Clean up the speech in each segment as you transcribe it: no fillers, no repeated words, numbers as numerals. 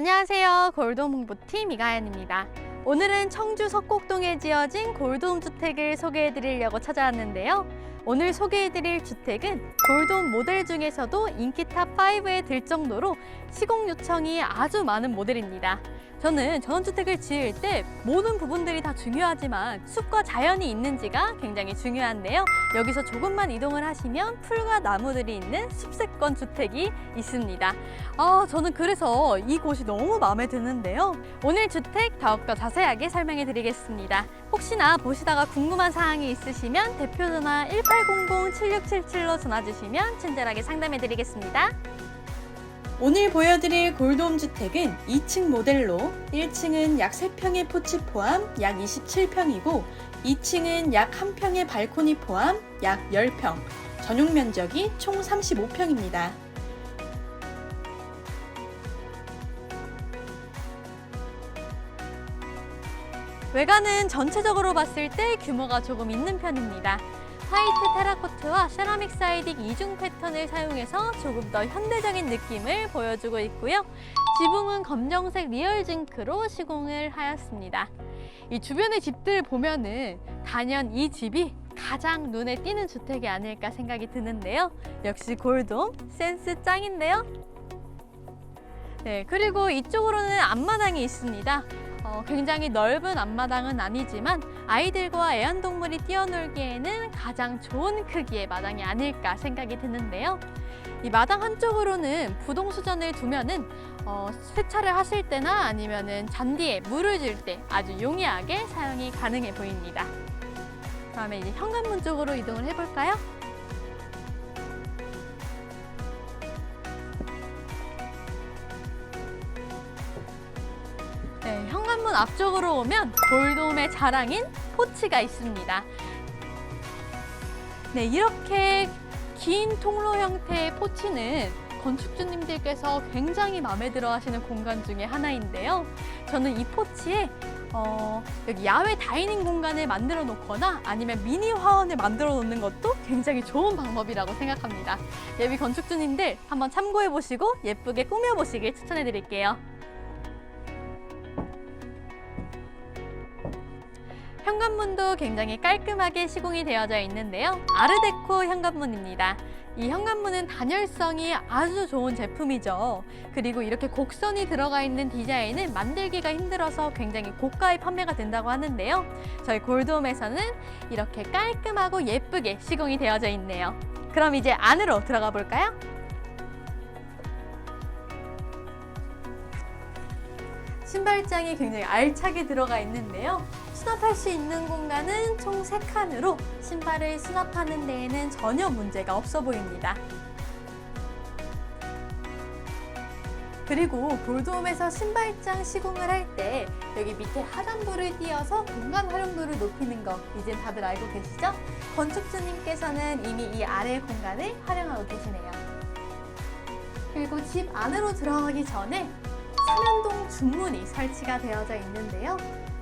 안녕하세요. 골드홈 홍보팀 이가연입니다. 오늘은 청주 석곡동에 지어진 골드홈 주택을 소개해드리려고 찾아왔는데요. 오늘 소개해드릴 주택은 골드홈 모델 중에서도 인기 탑5에 들 정도로 시공 요청이 아주 많은 모델입니다. 저는 전원주택을 지을 때 모든 부분들이 다 중요하지만 숲과 자연이 있는지가 굉장히 중요한데요. 여기서 조금만 이동을 하시면 풀과 나무들이 있는 숲세권 주택이 있습니다. 저는 그래서 이곳이 너무 마음에 드는데요. 오늘 주택 더욱더 자세하게 설명해 드리겠습니다. 혹시나 보시다가 궁금한 사항이 있으시면 대표전화 1800-7677로 전화 주시면 친절하게 상담해 드리겠습니다. 오늘 보여드릴 골드홈 주택은 2층 모델로 1층은 약 3평의 포치 포함 약 27평이고 2층은 약 1평의 발코니 포함 약 10평, 전용 면적이 총 35평입니다. 외관은 전체적으로 봤을 때 규모가 조금 있는 편입니다. 화이트 테라코트와 세라믹 사이딩 이중 패턴을 사용해서 조금 더 현대적인 느낌을 보여주고 있고요. 지붕은 검정색 리얼 징크로 시공을 하였습니다. 이 주변의 집들 보면은 단연 이 집이 가장 눈에 띄는 주택이 아닐까 생각이 드는데요. 역시 골드홈 센스 짱인데요. 네, 그리고 이쪽으로는 앞마당이 있습니다. 굉장히 넓은 앞마당은 아니지만 아이들과 애완동물이 뛰어놀기에는 가장 좋은 크기의 마당이 아닐까 생각이 드는데요. 이 마당 한쪽으로는 부동수전을 두면은 세차를 하실 때나 아니면은 잔디에 물을 줄 때 아주 용이하게 사용이 가능해 보입니다. 다음에 이제 현관문 쪽으로 이동을 해볼까요? 네, 현관문 앞쪽으로 오면 골드홈의 자랑인 포치가 있습니다. 네, 이렇게 긴 통로 형태의 포치는 건축주님들께서 굉장히 마음에 들어 하시는 공간 중에 하나인데요. 저는 이 포치에 여기 야외 다이닝 공간을 만들어 놓거나 아니면 미니 화원을 만들어 놓는 것도 굉장히 좋은 방법이라고 생각합니다. 예비 건축주님들 한번 참고해 보시고 예쁘게 꾸며 보시길 추천해 드릴게요. 현관문도 굉장히 깔끔하게 시공이 되어져 있는데요. 아르데코 현관문입니다. 이 현관문은 단열성이 아주 좋은 제품이죠. 그리고 이렇게 곡선이 들어가 있는 디자인은 만들기가 힘들어서 굉장히 고가에 판매가 된다고 하는데요. 저희 골드홈에서는 이렇게 깔끔하고 예쁘게 시공이 되어져 있네요. 그럼 이제 안으로 들어가 볼까요? 신발장이 굉장히 알차게 들어가 있는데요. 수납할 수 있는 공간은 총 3칸으로 신발을 수납하는 데에는 전혀 문제가 없어 보입니다. 그리고 골드홈에서 신발장 시공을 할 때 여기 밑에 하단부를 띄어서 공간 활용도를 높이는 거 이제 다들 알고 계시죠? 건축주님께서는 이미 이 아래 공간을 활용하고 계시네요. 그리고 집 안으로 들어가기 전에 삼연동 중문이 설치가 되어져 있는데요.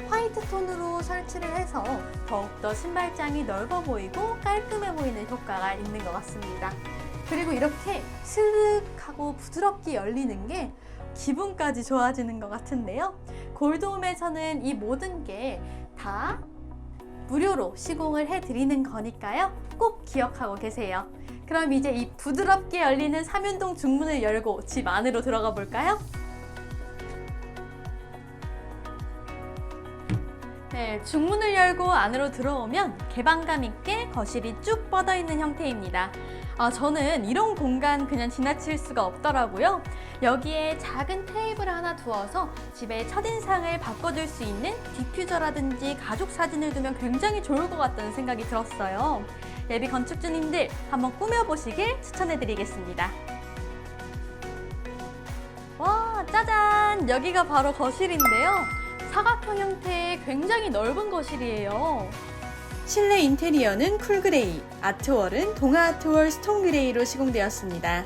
화이트 톤으로 설치를 해서 더욱더 신발장이 넓어 보이고 깔끔해 보이는 효과가 있는 것 같습니다. 그리고 이렇게 스륵하고 부드럽게 열리는 게 기분까지 좋아지는 것 같은데요. 골드홈에서는 이 모든 게 다 무료로 시공을 해드리는 거니까요. 꼭 기억하고 계세요. 그럼 이제 이 부드럽게 열리는 삼연동 중문을 열고 집 안으로 들어가 볼까요? 네, 중문을 열고 안으로 들어오면 개방감 있게 거실이 쭉 뻗어 있는 형태입니다. 저는 이런 공간 그냥 지나칠 수가 없더라고요. 여기에 작은 테이블을 하나 두어서 집의 첫인상을 바꿔줄 수 있는 디퓨저라든지 가족 사진을 두면 굉장히 좋을 것 같다는 생각이 들었어요. 예비 건축주님들 한번 꾸며보시길 추천해드리겠습니다. 와, 짜잔! 여기가 바로 거실인데요. 사각형 형태의 굉장히 넓은 거실이에요. 실내 인테리어는 쿨그레이, 아트월은 동아 아트월 스톤그레이로 시공되었습니다.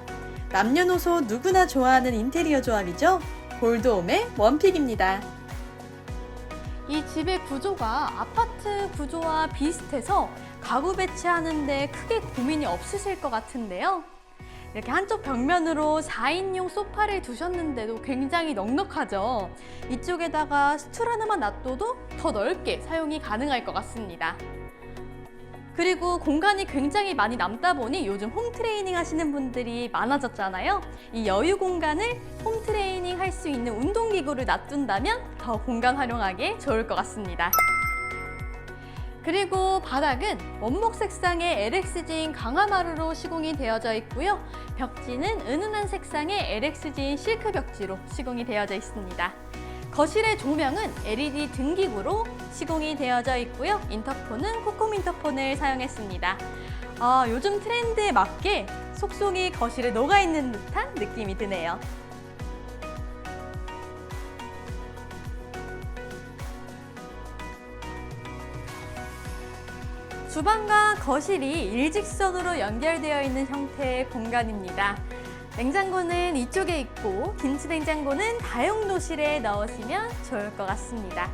남녀노소 누구나 좋아하는 인테리어 조합이죠. 골드홈의 원픽입니다. 이 집의 구조가 아파트 구조와 비슷해서 가구 배치하는데 크게 고민이 없으실 것 같은데요. 이렇게 한쪽 벽면으로 4인용 소파를 두셨는데도 굉장히 넉넉하죠. 이쪽에다가 스툴 하나만 놔둬도 더 넓게 사용이 가능할 것 같습니다. 그리고 공간이 굉장히 많이 남다 보니 요즘 홈트레이닝 하시는 분들이 많아졌잖아요. 이 여유 공간을 홈트레이닝 할 수 있는 운동기구를 놔둔다면 더 공간 활용하기 좋을 것 같습니다. 그리고 바닥은 원목 색상의 LX진 강화마루로 시공이 되어져 있고요. 벽지는 은은한 색상의 LX진 실크 벽지로 시공이 되어져 있습니다. 거실의 조명은 LED 등기구로 시공이 되어져 있고요. 인터폰은 코콤 인터폰을 사용했습니다. 요즘 트렌드에 맞게 속속이 거실에 녹아있는 듯한 느낌이 드네요. 주방과 거실이 일직선으로 연결되어 있는 형태의 공간입니다. 냉장고는 이쪽에 있고 김치냉장고는 다용도실에 넣으시면 좋을 것 같습니다.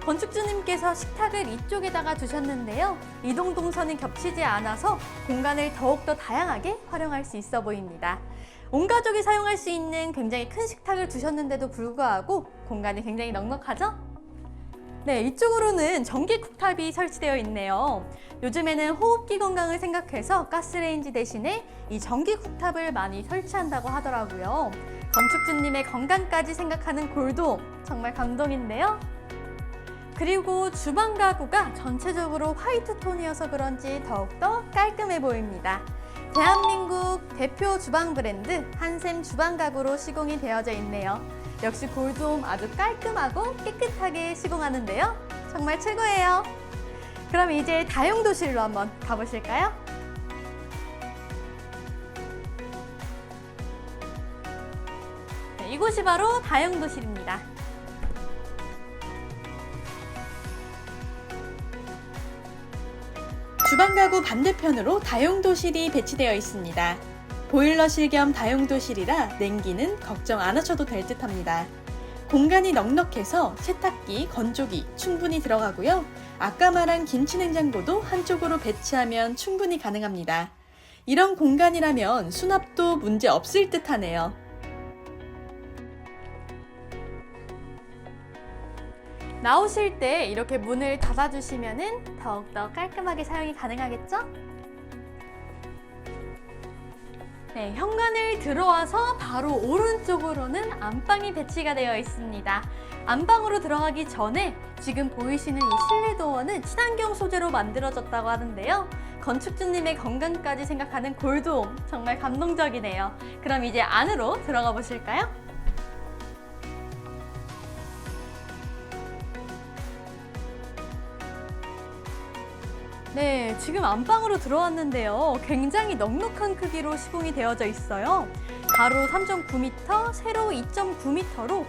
건축주님께서 식탁을 이쪽에다가 두셨는데요. 이동 동선이 겹치지 않아서 공간을 더욱더 다양하게 활용할 수 있어 보입니다. 온 가족이 사용할 수 있는 굉장히 큰 식탁을 두셨는데도 불구하고 공간이 굉장히 넉넉하죠? 네, 이쪽으로는 전기 쿡탑이 설치되어 있네요. 요즘에는 호흡기 건강을 생각해서 가스레인지 대신에 이 전기 쿡탑을 많이 설치한다고 하더라고요. 건축주님의 건강까지 생각하는 골드홈, 정말 감동인데요. 그리고 주방 가구가 전체적으로 화이트 톤이어서 그런지 더욱더 깔끔해 보입니다. 대한민국 대표 주방 브랜드 한샘 주방 가구로 시공이 되어져 있네요. 역시 골드홈 아주 깔끔하고 깨끗하게 시공하는데요. 정말 최고예요. 그럼 이제 다용도실로 한번 가보실까요? 네, 이곳이 바로 다용도실입니다. 주방 가구 반대편으로 다용도실이 배치되어 있습니다. 보일러실 겸 다용도실이라 냉기는 걱정 안 하셔도 될 듯합니다. 공간이 넉넉해서 세탁기, 건조기 충분히 들어가고요. 아까 말한 김치냉장고도 한쪽으로 배치하면 충분히 가능합니다. 이런 공간이라면 수납도 문제 없을 듯 하네요. 나오실 때 이렇게 문을 닫아주시면 더욱더 깔끔하게 사용이 가능하겠죠? 네, 현관을 들어와서 바로 오른쪽으로는 안방이 배치가 되어 있습니다. 안방으로 들어가기 전에 지금 보이시는 이 실내 도어는 친환경 소재로 만들어졌다고 하는데요. 건축주님의 건강까지 생각하는 골드홈, 정말 감동적이네요. 그럼 이제 안으로 들어가 보실까요? 네, 지금 안방으로 들어왔는데요. 굉장히 넉넉한 크기로 시공이 되어져 있어요. 가로 3.9m, 세로 2.9m로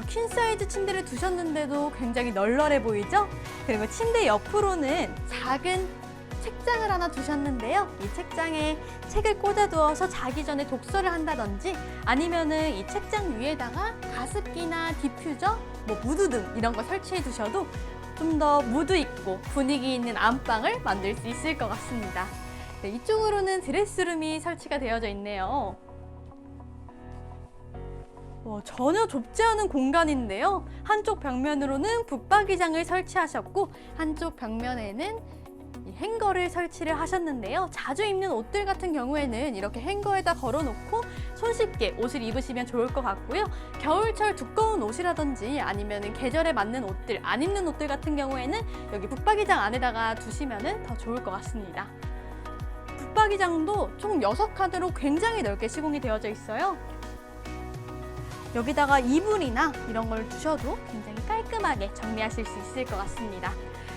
퀸 사이즈 침대를 두셨는데도 굉장히 널널해 보이죠? 그리고 침대 옆으로는 작은 책장을 하나 두셨는데요. 이 책장에 책을 꽂아두어서 자기 전에 독서를 한다든지 아니면은 이 책장 위에다가 가습기나 디퓨저, 무드 등 이런 거 설치해 두셔도 좀 더 무드 있고 분위기 있는 안방을 만들 수 있을 것 같습니다. 네, 이쪽으로는 드레스룸이 설치가 되어져 있네요. 전혀 좁지 않은 공간인데요. 한쪽 벽면으로는 붙박이장을 설치하셨고 한쪽 벽면에는 이 행거를 설치를 하셨는데요. 자주 입는 옷들 같은 경우에는 이렇게 행거에다 걸어놓고 손쉽게 옷을 입으시면 좋을 것 같고요. 겨울철 두꺼운 옷이라든지 아니면 계절에 맞는 옷들, 안 입는 옷들 같은 경우에는 여기 붙박이장 안에다가 두시면 더 좋을 것 같습니다. 붙박이장도 총 6칸으로 굉장히 넓게 시공이 되어져 있어요. 여기다가 이불이나 이런 걸 두셔도 굉장히 깔끔하게 정리하실 수 있을 것 같습니다.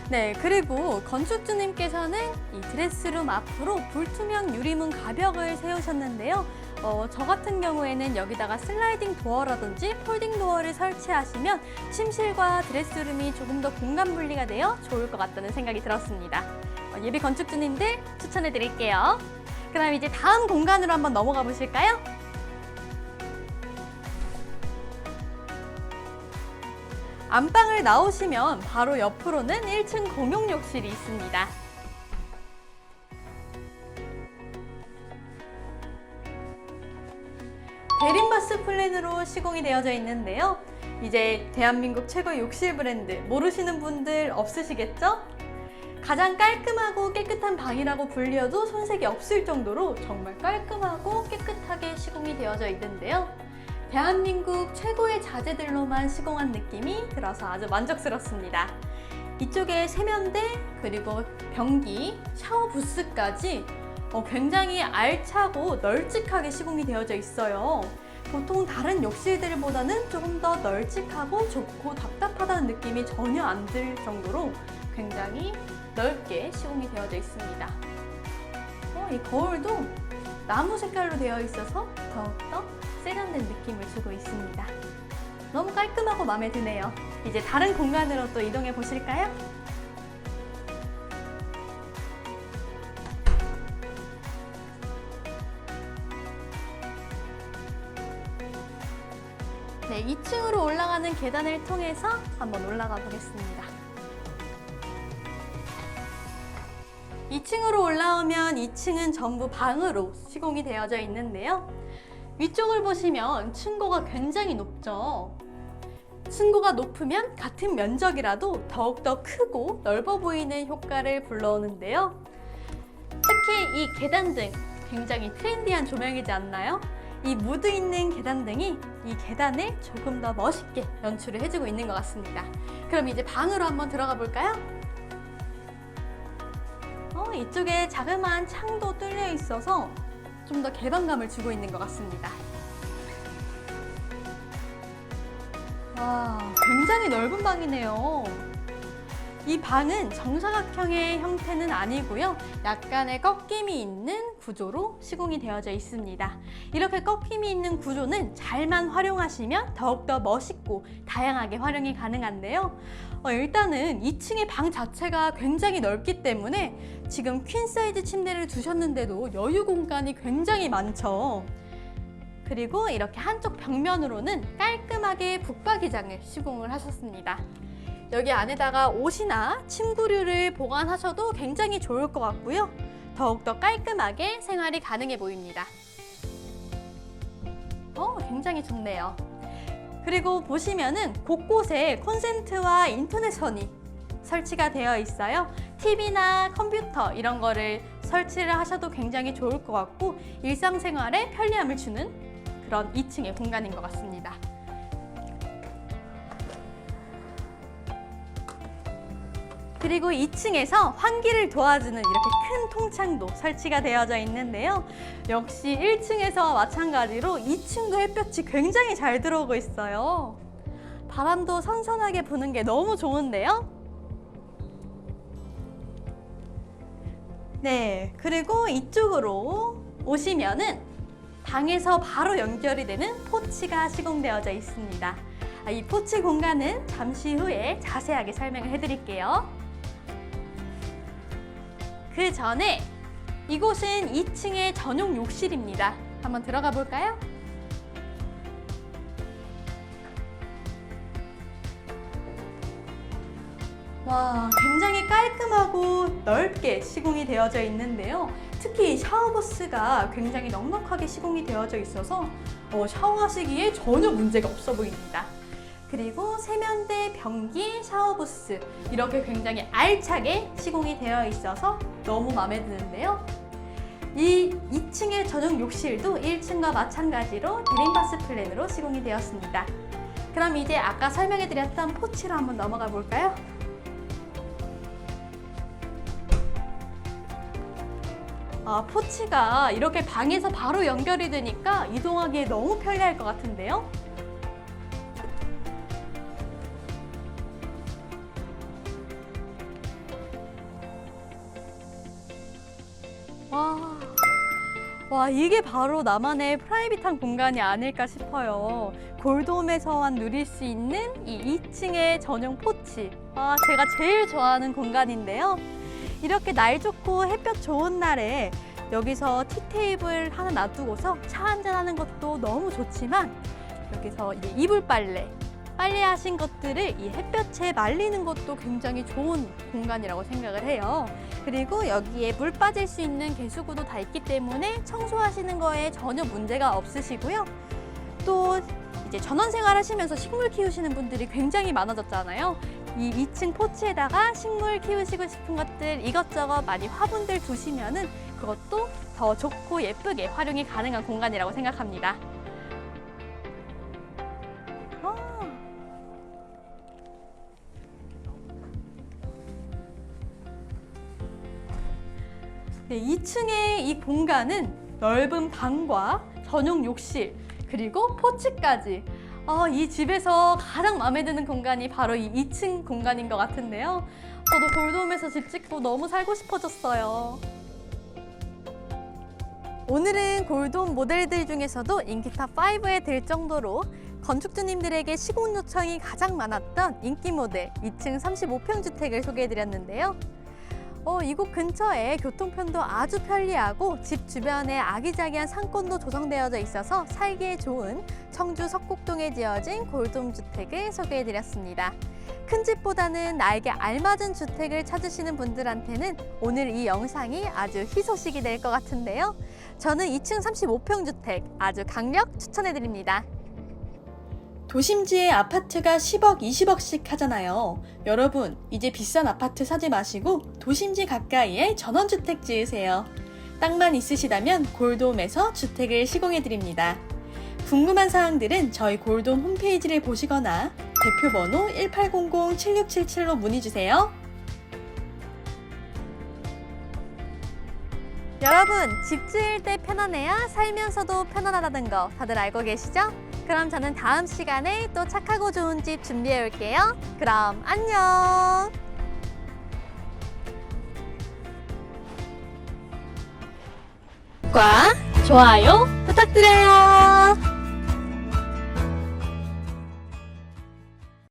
네, 그리고 건축주님께서는 이 드레스룸 앞으로 불투명 유리문 가벽을 세우셨는데요. 저 같은 경우에는 여기다가 슬라이딩 도어라든지 폴딩 도어를 설치하시면 침실과 드레스룸이 조금 더 공간 분리가 되어 좋을 것 같다는 생각이 들었습니다. 예비 건축주님들 추천해 드릴게요. 그럼 이제 다음 공간으로 한번 넘어가 보실까요? 안방을 나오시면 바로 옆으로는 1층 공용 욕실이 있습니다. 대림바스 플랜으로 시공이 되어져 있는데요. 이제 대한민국 최고의 욕실 브랜드 모르시는 분들 없으시겠죠? 가장 깔끔하고 깨끗한 방이라고 불리어도 손색이 없을 정도로 정말 깔끔하고 깨끗하게 시공이 되어져 있는데요. 대한민국 최고의 자재들로만 시공한 느낌이 들어서 아주 만족스럽습니다. 이쪽에 세면대, 그리고 변기, 샤워 부스까지 굉장히 알차고 널찍하게 시공이 되어져 있어요. 보통 다른 욕실들보다는 조금 더 널찍하고 좁고 답답하다는 느낌이 전혀 안 들 정도로 굉장히 넓게 시공이 되어져 있습니다. 이 거울도 나무 색깔로 되어 있어서 더욱더 세련된 느낌을 주고 있습니다. 너무 깔끔하고 마음에 드네요. 이제 다른 공간으로 또 이동해 보실까요? 네, 2층으로 올라가는 계단을 통해서 한번 올라가 보겠습니다. 2층으로 올라오면 2층은 전부 방으로 시공이 되어져 있는데요. 위쪽을 보시면 층고가 굉장히 높죠. 층고가 높으면 같은 면적이라도 더욱더 크고 넓어 보이는 효과를 불러오는데요. 특히 이 계단등 굉장히 트렌디한 조명이지 않나요? 이 무드 있는 계단등이 이 계단을 조금 더 멋있게 연출을 해주고 있는 것 같습니다. 그럼 이제 방으로 한번 들어가 볼까요? 이쪽에 자그마한 창도 뚫려 있어서 좀 더 개방감을 주고 있는 것 같습니다. 와, 굉장히 넓은 방이네요. 이 방은 정사각형의 형태는 아니고요. 약간의 꺾임이 있는 구조로 시공이 되어져 있습니다. 이렇게 꺾임이 있는 구조는 잘만 활용하시면 더욱더 멋있고 다양하게 활용이 가능한데요. 일단은 2층의 방 자체가 굉장히 넓기 때문에 지금 퀸 사이즈 침대를 두셨는데도 여유 공간이 굉장히 많죠. 그리고 이렇게 한쪽 벽면으로는 깔끔하게 북박이장을 시공을 하셨습니다. 여기 안에다가 옷이나 침구류를 보관하셔도 굉장히 좋을 것 같고요. 더욱더 깔끔하게 생활이 가능해 보입니다. 굉장히 좋네요. 그리고 보시면은 곳곳에 콘센트와 인터넷선이 설치가 되어 있어요. TV나 컴퓨터 이런 거를 설치를 하셔도 굉장히 좋을 것 같고 일상생활에 편리함을 주는 그런 2층의 공간인 것 같습니다. 그리고 2층에서 환기를 도와주는 이렇게 큰 통창도 설치가 되어져 있는데요. 역시 1층에서와 마찬가지로 2층도 햇볕이 굉장히 잘 들어오고 있어요. 바람도 선선하게 부는 게 너무 좋은데요. 네, 그리고 이쪽으로 오시면은 방에서 바로 연결이 되는 포치가 시공되어져 있습니다. 이 포치 공간은 잠시 후에 자세하게 설명을 해드릴게요. 그 전에 이곳은 2층의 전용 욕실입니다. 한번 들어가 볼까요? 와, 굉장히 깔끔하고 넓게 시공이 되어져 있는데요. 특히 샤워부스가 굉장히 넉넉하게 시공이 되어져 있어서 샤워하시기에 전혀 문제가 없어 보입니다. 그리고 세면대, 변기, 샤워부스 이렇게 굉장히 알차게 시공이 되어 있어서 너무 마음에 드는데요. 이 2층의 전용 욕실도 1층과 마찬가지로 대림바스 플랜으로 시공이 되었습니다. 그럼 이제 아까 설명해드렸던 포치로 한번 넘어가 볼까요? 포치가 이렇게 방에서 바로 연결이 되니까 이동하기에 너무 편리할 것 같은데요. 와, 이게 바로 나만의 프라이빗한 공간이 아닐까 싶어요. 골돔에서만 누릴 수 있는 이 2층의 전용 포치. 제가 제일 좋아하는 공간인데요. 이렇게 날 좋고 햇볕 좋은 날에 여기서 티테이블 하나 놔두고서 차 한잔 하는 것도 너무 좋지만 여기서 이제 이불 빨래하신 것들을 이 햇볕에 말리는 것도 굉장히 좋은 공간이라고 생각을 해요. 그리고 여기에 물 빠질 수 있는 개수구도 다 있기 때문에 청소하시는 거에 전혀 문제가 없으시고요. 또 이제 전원생활 하시면서 식물 키우시는 분들이 굉장히 많아졌잖아요. 이 2층 포치에다가 식물 키우시고 싶은 것들 이것저것 많이 화분들 두시면은 그것도 더 좋고 예쁘게 활용이 가능한 공간이라고 생각합니다. 네, 2층의 이 공간은 넓은 방과 전용 욕실 그리고 포치까지 이 집에서 가장 마음에 드는 공간이 바로 이 2층 공간인 것 같은데요. 저도 골드홈에서 집 짓고 너무 살고 싶어졌어요. 오늘은 골드홈 모델들 중에서도 인기탑 5에 들 정도로 건축주님들에게 시공 요청이 가장 많았던 인기 모델 2층 35평 주택을 소개해드렸는데요. 이곳 근처에 교통편도 아주 편리하고 집 주변에 아기자기한 상권도 조성되어져 있어서 살기에 좋은 청주 석곡동에 지어진 골드홈 주택을 소개해드렸습니다. 큰 집보다는 나에게 알맞은 주택을 찾으시는 분들한테는 오늘 이 영상이 아주 희소식이 될 것 같은데요. 저는 2층 35평 주택 아주 강력 추천해드립니다. 도심지의 아파트가 10억, 20억씩 하잖아요. 여러분, 이제 비싼 아파트 사지 마시고 도심지 가까이에 전원주택 지으세요. 땅만 있으시다면 골드홈에서 주택을 시공해드립니다. 궁금한 사항들은 저희 골드홈 홈페이지를 보시거나 대표번호 1800-7677로 문의주세요. 여러분, 집 지을 때 편안해야 살면서도 편안하다는 거 다들 알고 계시죠? 그럼 저는 다음 시간에 또 착하고 좋은 집 준비해 올게요. 그럼 안녕! 구독과 좋아요 부탁드려요.